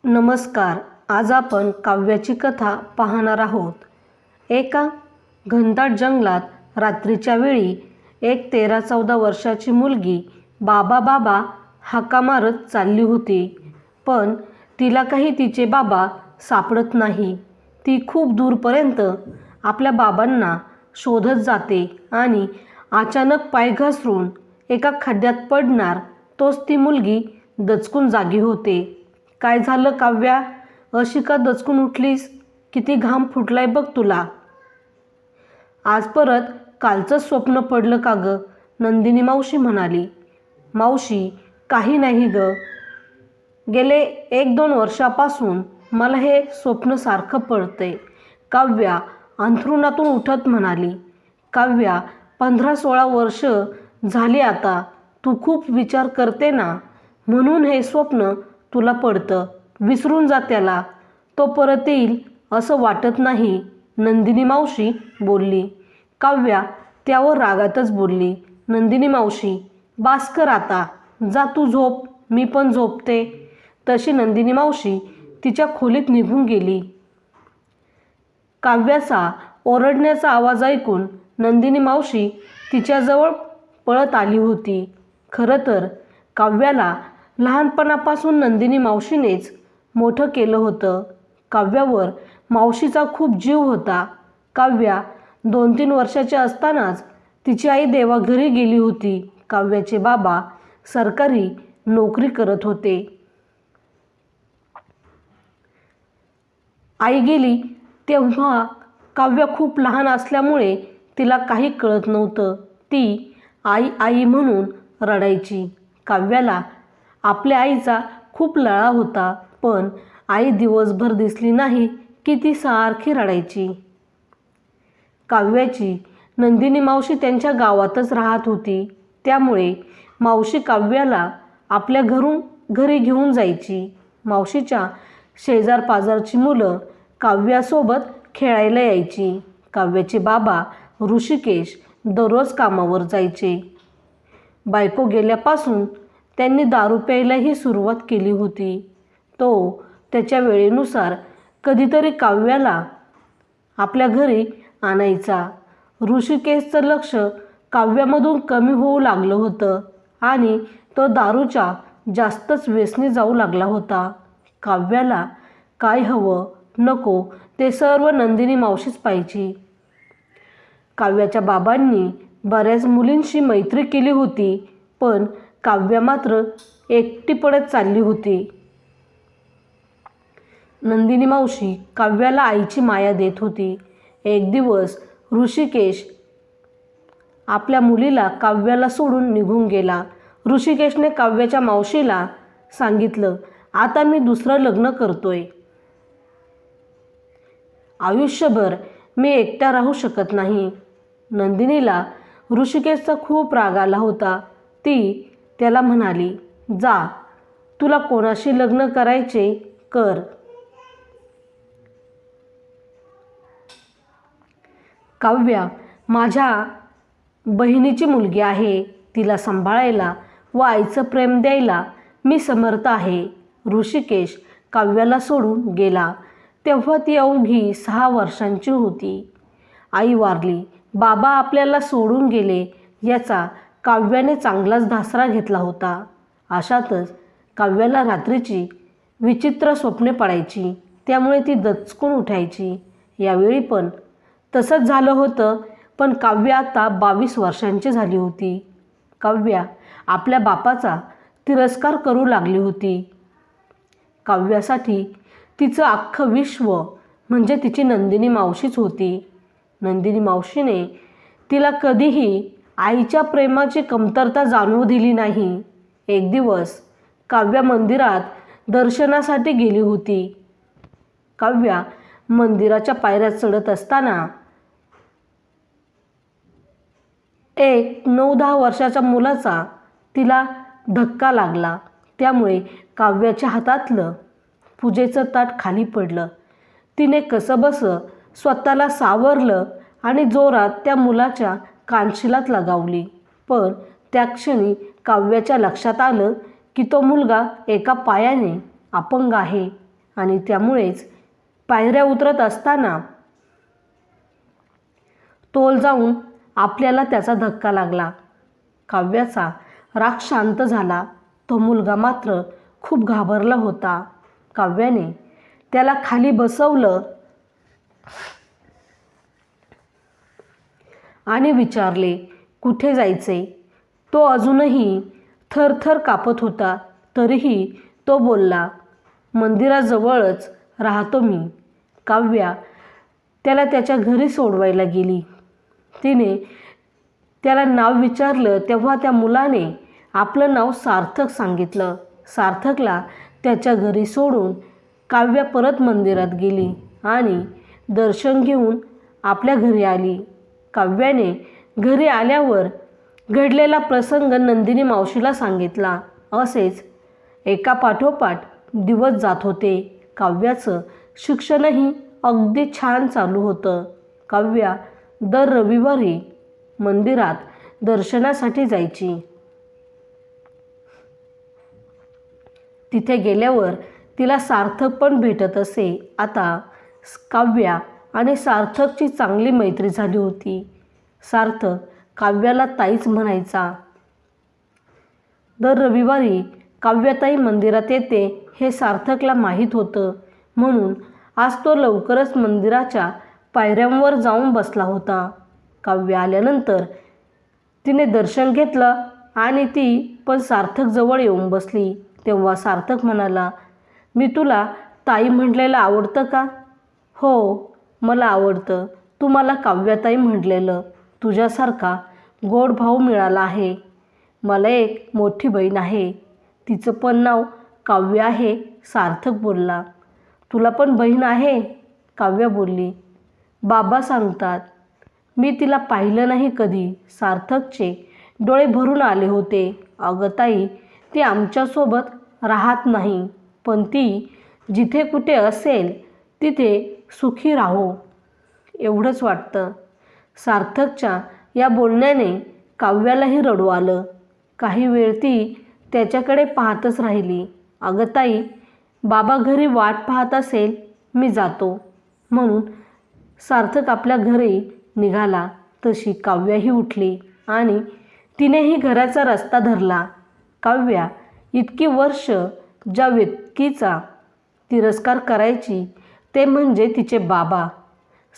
नमस्कार. आज आपण काव्याची कथा पाहणार आहोत. एका घनदाट जंगलात रात्रीच्या वेळी एक 13-14 वर्षाची मुलगी बाबा बाबा हाका मारत चालली होती. पण तिला काही तिचे बाबा सापडत नाही. ती खूप दूरपर्यंत आपल्या बाबांना शोधत जाते आणि अचानक पाय घसरून एका खड्ड्यात पडणार तोच ती मुलगी दचकून जागी होते. काय झालं काव्या? अशी का दचकून उठलीस? किती घाम फुटलाय बघ तुला. आज परत कालचंच स्वप्न पडलं का गं? नंदिनी मावशी म्हणाली. मावशी, काही नाही ग. गेले 1-2 वर्षापासून मला हे स्वप्न सारखं पडतंय. काव्या अंथरुणातून उठत म्हणाली. काव्या, 15-16 वर्ष झाली आता. तू खूप विचार करते ना, म्हणून हे स्वप्न तुला पडतं. विसरून जा त्याला. तो परत येईल असं वाटत नाही, नंदिनी मावशी बोलली. काव्या त्यावर रागातच बोलली. नंदिनी मावशी, बास कर आता. जा तू झोप, मी पण झोपते. तशी नंदिनी मावशी तिच्या खोलीत निघून गेली. काव्याचा ओरडण्याचा आवाज ऐकून नंदिनी मावशी तिच्याजवळ पळत आली होती. खरं तर काव्याला लहानपणापासून नंदिनी मावशीनेच मोठं केलं होतं. काव्यावर मावशीचा खूप जीव होता. काव्या 2-3 वर्षाची असतानाच तिची आई देवाघरी गेली होती. काव्याचे बाबा सरकारी नोकरी करत होते. आई गेली तेव्हा काव्या खूप लहान असल्यामुळे तिला काही कळत नव्हतं. ती आई आई म्हणून रडायची. काव्याला आपल्या आईचा खूप लळा होता. पण आई दिवसभर दिसली नाही की ती सारखी रडायची. काव्याची नंदिनी मावशी त्यांच्या गावातच राहत होती. त्यामुळे मावशी काव्याला आपल्या घरी घेऊन जायची. मावशीच्या शेजारपाजारची मुलं काव्यासोबत खेळायला यायची. काव्याचे बाबा ऋषिकेश दररोज कामावर जायचे. बायको गेल्यापासून त्यांनी दारू प्यायलाही सुरुवात केली होती. तो त्याच्या वेळेनुसार कधीतरी काव्याला आपल्या घरी आणायचा. ऋषिकेशचं लक्ष काव्यामधून कमी होऊ लागलं होतं आणि तो दारूच्या जास्तच व्यसनी जाऊ लागला होता. काव्याला काय हवं नको ते सर्व नंदिनी मावशीच पाहिजे. काव्याच्या बाबांनी बऱ्याच मुलींशी मैत्री केली होती, पण काव्या मात्र एकटी पडत चालली होती. नंदिनी मावशी काव्याला आईची माया देत होती. एक दिवस ऋषिकेश आपल्या मुलीला काव्याला सोडून निघून गेला. ऋषिकेशने काव्याच्या मावशीला सांगितलं, आता मी दुसरं लग्न करतोय. आयुष्यभर मी एकटा राहू शकत नाही. नंदिनीला ऋषिकेशचा खूप राग आला होता. ती त्याला म्हणाली, जा, तुला कोणाशी लग्न करायचे कर. काव्या माझ्या बहिणीची मुलगी आहे. तिला सांभाळायला व आईचं प्रेम द्यायला मी समर्थ आहे. ऋषिकेश काव्याला सोडून गेला तेव्हा ती अवघी 6 वर्षांची होती. आई वारली. बाबा आपल्याला सोडून गेले याचा काव्याने चांगलाच धासरा घेतला होता. अशातच काव्याला रात्रीची विचित्र स्वप्ने पडायची. त्यामुळे ती दचकून उठायची. यावेळी पण तसंच झालं होतं. पण काव्या आता 22 वर्षांची झाली होती. काव्या आपल्या बापाचा तिरस्कार करू लागली होती. काव्यासाठी तिचं अख्खं विश्व म्हणजे तिची नंदिनी मावशीच होती. नंदिनी मावशीने तिला कधीही आईच्या प्रेमाची कमतरता जाणवू दिली नाही. एक दिवस काव्या मंदिरात दर्शनासाठी गेली होती. काव्या मंदिराच्या पायऱ्या चढत असताना एक 9-10 वर्षाच्या मुलाचा तिला धक्का लागला. त्यामुळे काव्याच्या हातातलं पूजेचं ताट खाली पडलं. तिने कसंबसं स्वतःला सावरलं आणि जोरात त्या मुलाच्या कानशिलात लगावली. पण त्या क्षणी काव्याच्या लक्षात आलं की तो मुलगा एका पायाने अपंग आहे. आणि त्यामुळेच पायऱ्या उतरत असताना तोल जाऊन आपल्याला त्याचा धक्का लागला. काव्याचा राग शांत झाला. तो मुलगा मात्र खूप घाबरला होता. काव्याने त्याला खाली बसवलं आणि विचारले, कुठे जायचे? तो अजूनही थरथर कापत होता. तरीही तो बोलला, मंदिराजवळच राहतो मी. काव्या त्याला त्याच्या घरी सोडवायला गेली. तिने त्याला नाव विचारलं तेव्हा त्या मुलाने आपलं नाव सार्थक सांगितलं. सार्थकला त्याच्या घरी सोडून काव्या परत मंदिरात गेली आणि दर्शन घेऊन आपल्या घरी आली. काव्याने घरी आल्यावर घडलेला प्रसंग नंदिनी मावशीला सांगितला. असेच एकापाठोपाठ दिवस जात होते. काव्याचं शिक्षणही अगदी छान चालू होतं. काव्या दर रविवारी मंदिरात दर्शनासाठी जायची. तिथे गेल्यावर तिला सार्थक पण भेटत असे. आता काव्या आणि सार्थकची चांगली मैत्री झाली होती. सार्थक काव्याला ताईच म्हणायचा. दर रविवारी काव्याताई मंदिरात येते हे सार्थकला माहीत होतं. म्हणून आज तो लवकरच मंदिराच्या पायऱ्यांवर जाऊन बसला होता. काव्य आल्यानंतर तिने दर्शन घेतलं आणि ती पण सार्थकजवळ येऊन बसली. तेव्हा सार्थक म्हणाला, मी तुला ताई म्हटलेलं आवडतं का? हो, मला आवडतं. तू मला काव्याताई म्हटलेलं. तुझ्यासारखा गोड भाऊ मिळाला आहे. मला एक मोठी बहीण आहे. तिचं पण नाव काव्य आहे. सार्थक बोलला. तुला पण बहीण आहे? काव्या बोलली. बाबा सांगतात. मी तिला पाहिलं नाही कधी. सार्थकचे डोळे भरून आले होते. अगं ताई, ती आमच्यासोबत राहत नाही, पण ती जिथे कुठे असेल तिथे सुखी राहो एवढंच वाटतं. सार्थकच्या या बोलण्याने काव्यालाही रडू आलं. काही वेळ ती त्याच्याकडे पाहतच राहिली. अगं ताई, बाबा घरी वाट पाहत असेल, मी जातो म्हणून सार्थक आपल्या घरी निघाला. तशी काव्याही उठली आणि तिनेही घराचा रस्ता धरला. काव्या इतकी वर्ष ज्या व्यक्तीचा तिरस्कार करायची ते म्हणजे तिचे बाबा.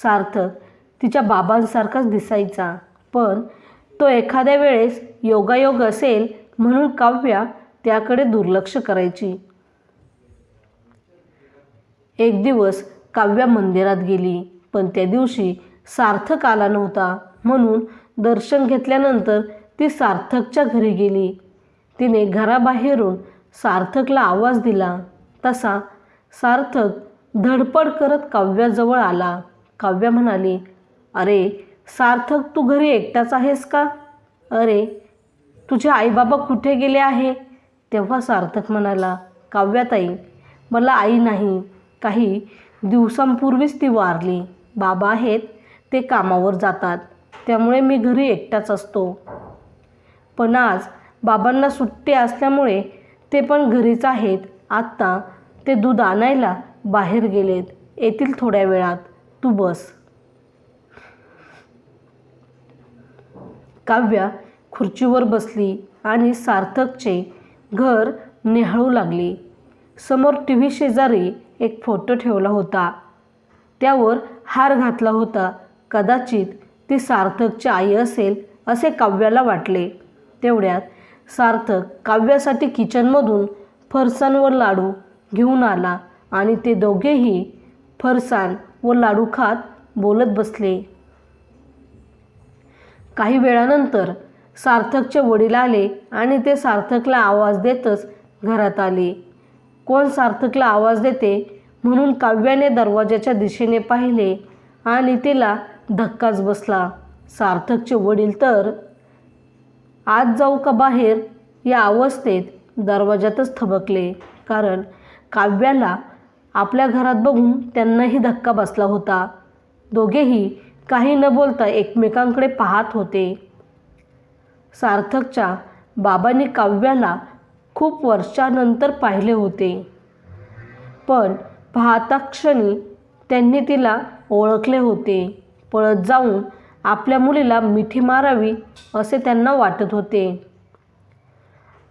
सार्थक तिच्या बाबांसारखाच दिसायचा, पण तो एखाद्या वेळेस योगायोग असेल म्हणून काव्या त्याकडे दुर्लक्ष करायची. एक दिवस काव्या मंदिरात गेली, पण त्या दिवशी सार्थक आला नव्हता. म्हणून दर्शन घेतल्यानंतर ती सार्थकच्या घरी गेली. तिने घराबाहेरून सार्थकला आवाज दिला. तसा सार्थक धडपड करत काव्याजवळ आला. काव्या म्हणाली, अरे सार्थक, तू घरी एकटाच आहेस का? अरे, तुझे आईबाबा कुठे गेले आहे? तेव्हा सार्थक म्हणाला, काव्याताई, मला आई नाही. काही दिवसांपूर्वीच ती वारली. बाबा आहेत ते कामावर जातात, त्यामुळे मी घरी एकटाच असतो. पण आज बाबांना सुट्टी असल्यामुळे ते पण घरीच आहेत. आत्ता ते दूध आणायला बाहेर गेलेत. येतील थोड्या वेळात. तू बस. काव्या खुर्चीवर बसली आणि सार्थकचे घर निहाळू लागली. समोर टीव्ही शेजारी एक फोटो ठेवला होता. त्यावर हार घातला होता. कदाचित ती सार्थकची आई असेल असे काव्याला वाटले. तेवढ्यात सार्थक काव्यासाठी किचनमधून फरसाण व लाडू घेऊन आला आणि ते दोघेही फरसाण व लाडू खात बोलत बसले. काही वेळानंतर सार्थकचे वडील आले आणि ते सार्थकला आवाज देतच घरात आले. कोण सार्थकला आवाज देते म्हणून काव्याने दरवाजाच्या दिशेने पाहिले आणि तिला धक्काच बसला. सार्थकचे वडील तर आत जाऊ का बाहेर या अवस्थेत दरवाजातच थबकले, कारण काव्याला आपल्या घरात बघून त्यांनाही धक्का बसला होता. दोघेही काही न बोलता एकमेकांकडे पाहत होते. सार्थकच्या बाबांनी काव्याला खूप वर्षानंतर पाहिले होते, पण पाहता क्षणी त्यांनी तिला ओळखले होते. पळत जाऊन आपल्या मुलीला मिठी मारावी असे त्यांना वाटत होते.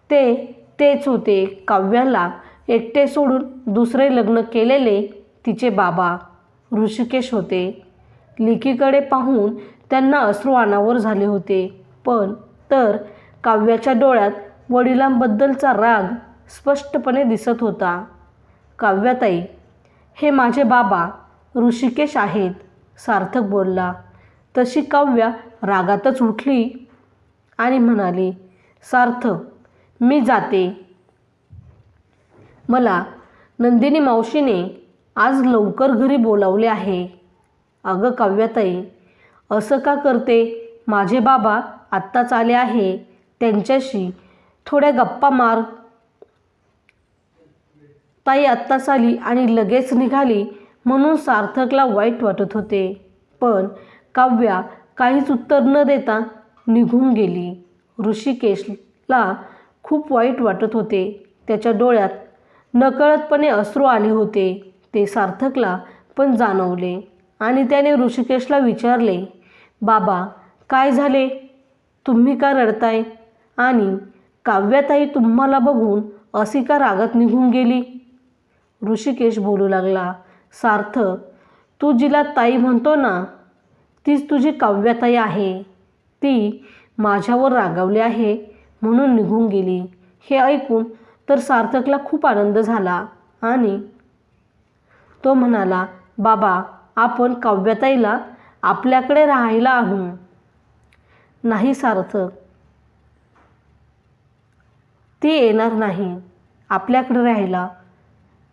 तेच होते काव्याला एकटे सोडून दुसरे लग्न केलेले तिचे बाबा ऋषिकेश होते. लेकीकडे पाहून त्यांना अश्रू अनावर झाले होते. पण तर काव्याच्या डोळ्यात वडिलांबद्दलचा राग स्पष्टपणे दिसत होता. काव्याताई, हे माझे बाबा ऋषिकेश आहेत, सार्थक बोलला. तशी काव्या रागातच उठली आणि म्हणाली, सार्थक, मी जाते. मला नंदिनी मावशीने आज लवकर घरी बोलावले आहे. अगं काव्याताई, असं का करते? माझे बाबा आत्ताच आले आहे, त्यांच्याशी थोड्या गप्पा मार. ताई आत्ताच आली आणि लगेच निघाली म्हणून सार्थकला वाईट वाटत होते. पण काव्या काहीच उत्तर न देता निघून गेली. ऋषिकेशला खूप वाईट वाटत होते. त्याच्या डोळ्यात नकळतपणे अश्रू आले होते. ते सार्थकला पण जाणवले आणि त्याने ऋषिकेशला विचारले, बाबा काय झाले? तुम्ही का रडताय? आणि काव्याताई तुम्हाला बघून अशी का रागात निघून गेली? ऋषिकेश बोलू लागला, सार्थक, तू जिला ताई म्हणतो ना, तीच तुझी काव्याताई आहे. ती माझ्यावर रागावली आहे म्हणून निघून गेली. हे ऐकून तर सार्थकला खूप आनंद झाला आणि तो म्हणाला, बाबा आपण काव्याताईला आपल्याकडे राहायला आणू. नाही सार्थक, ती येणार नाही आपल्याकडे राहायला.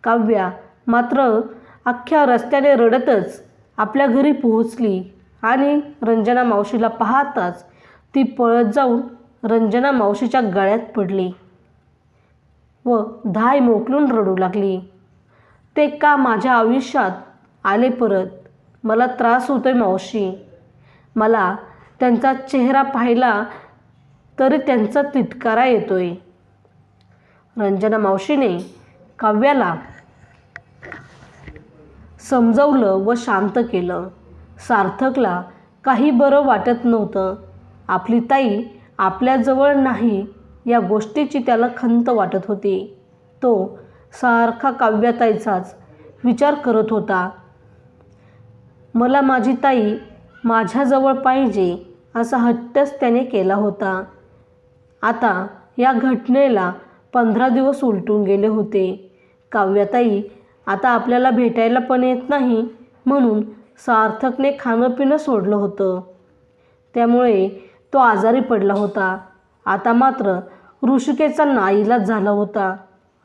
काव्या मात्र अख्ख्या रस्त्याने रडतच आपल्या घरी पोहोचली आणि रंजना मावशीला पाहताच ती पळत जाऊन रंजना मावशीच्या गळ्यात पडली व धाय मोकलून रडू लागली. ते का माझ्या आयुष्यात आले परत? मला त्रास होतोय मावशी. मला त्यांचा चेहरा पाहिला तरी त्यांचा तिटकारा येतोय. रंजना मावशीने काव्याला समजवलं व शांत केलं. सार्थकला काही बरं वाटत नव्हतं. आपली ताई आपल्याजवळ नाही या गोष्टीची त्याला खंत वाटत होती. तो सारखा काव्याताईचाच विचार करत होता. मला माझी ताई माझ्याजवळ पाहिजे असा हट्टच त्याने केला होता. आता या घटनेला 15 दिवस उलटून गेले होते. काव्याताई आता आपल्याला भेटायला पण येत नाही म्हणून सार्थकने खाणं पिणं सोडलं होतं. त्यामुळे तो आजारी पडला होता. आता मात्र ऋषिकेशचा नाईलाज झाला होता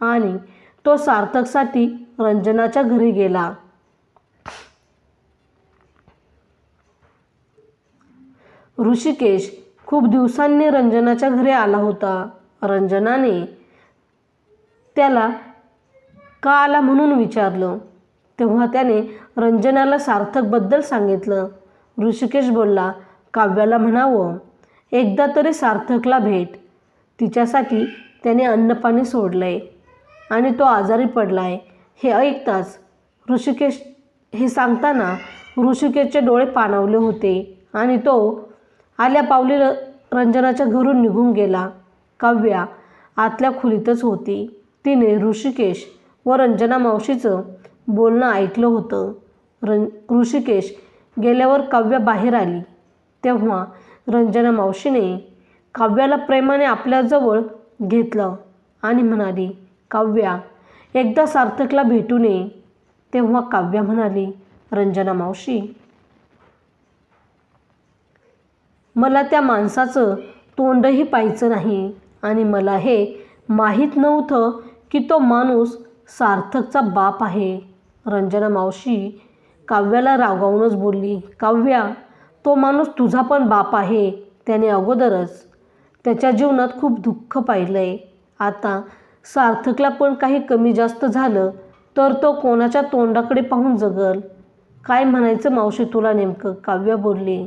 आणि तो सार्थकसाठी रंजनाच्या घरी गेला. ऋषिकेश खूप दिवसांनी रंजनाच्या घरी आला होता. रंजनाने त्याला का आला म्हणून विचारलं तेव्हा त्याने रंजनाला सार्थकबद्दल सांगितलं. ऋषिकेश बोलला, काव्याला म्हणावं एकदा तरी सार्थकला भेट. तिच्यासाठी त्याने अन्नपाणी सोडलंय आणि तो आजारी पडलाय. हे ऐकताच हे सांगताना ऋषिकेशचे डोळे पाणावले होते आणि तो आल्या पावली रंजनाच्या घरून निघून गेला. काव्या आतल्या खोलीतच होती. तिने ऋषिकेश व रंजना मावशीचं बोलणं ऐकलं होतं. ऋषिकेश गेल्यावर काव्या बाहेर आली तेव्हा रंजना मावशीने काव्याला प्रेमाने आपल्याजवळ घेतलं आणि म्हणाली, काव्या एकदा सार्थकला भेटून ये. तेव्हा काव्या म्हणाली, रंजना मावशी, मला त्या माणसाचं तोंडही पाहायचं नाही आणि मला हे माहीत नव्हतं की तो माणूस सार्थकचा बाप आहे. रंजना मावशी काव्याला रागावूनच बोलली, काव्या तो माणूस तुझा पण बाप आहे. त्याने अगोदरच त्याच्या जीवनात खूप दुःख पाहिलंय. आता सार्थकला पण काही कमी जास्त झालं तर तो कोणाच्या तोंडाकडे पाहून जगल. काय म्हणायचं मावशी तुला नेमकं? काव्या बोलली,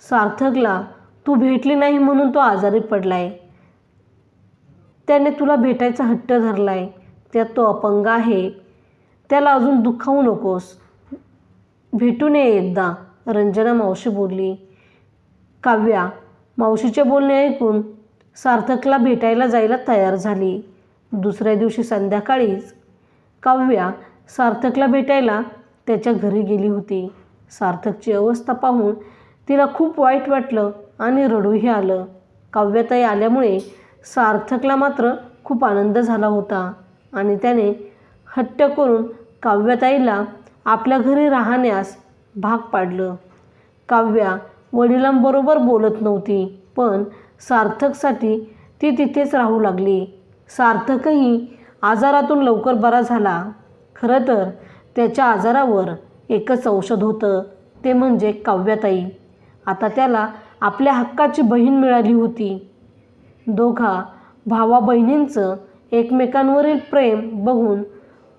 सार्थकला तू भेटली नाही म्हणून तो आजारी पडलाय. त्याने तुला भेटायचा हट्ट धरलाय. त्यात तो अपंग आहे. त्याला अजून दुखावू नकोस. भेटून ये एकदा, रंजना मावशी बोलली. काव्या मावशीचे बोलणे ऐकून सार्थकला भेटायला जायला तयार झाली. दुसऱ्या दिवशी संध्याकाळीच काव्या सार्थकला भेटायला त्याच्या घरी गेली होती. सार्थकची अवस्था पाहून तिला खूप वाईट वाटलं आणि रडूही आलं. काव्याताई आल्यामुळे सार्थकला मात्र खूप आनंद झाला होता आणि त्याने हट्ट करून काव्याताईला आपल्या घरी राहण्यास भाग पाडलं. काव्या वडिलांबरोबर बोलत नव्हती, पण सार्थकसाठी ती तिथेच राहू लागली. सार्थकही आजारातून लवकर बरा झाला. खरं तर त्याच्या आजारावर एकच औषध होतं, ते म्हणजे काव्याताई. आता त्याला आपल्या हक्काची बहीण मिळाली होती. दोघा भावा बहिणींचं एकमेकांवरील प्रेम बघून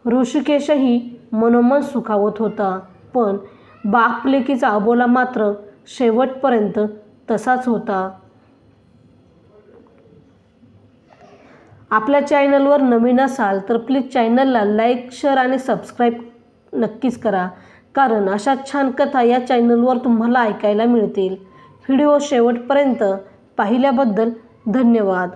ऋषिकेशही मनोमन सुखावत होता. पण बाप लेकीचा अबोला मात्र शेवटपर्यंत तसाच होता. आपल्या चॅनलवर नवीन असाल तर प्लीज चॅनलला लाईक, शेअर आणि सबस्क्राईब नक्कीच करा, कारण अशा छान कथा या चॅनलवर तुम्हाला ऐकायला मिळतील. व्हिडिओ शेवटपर्यंत पाहिल्याबद्दल धन्यवाद.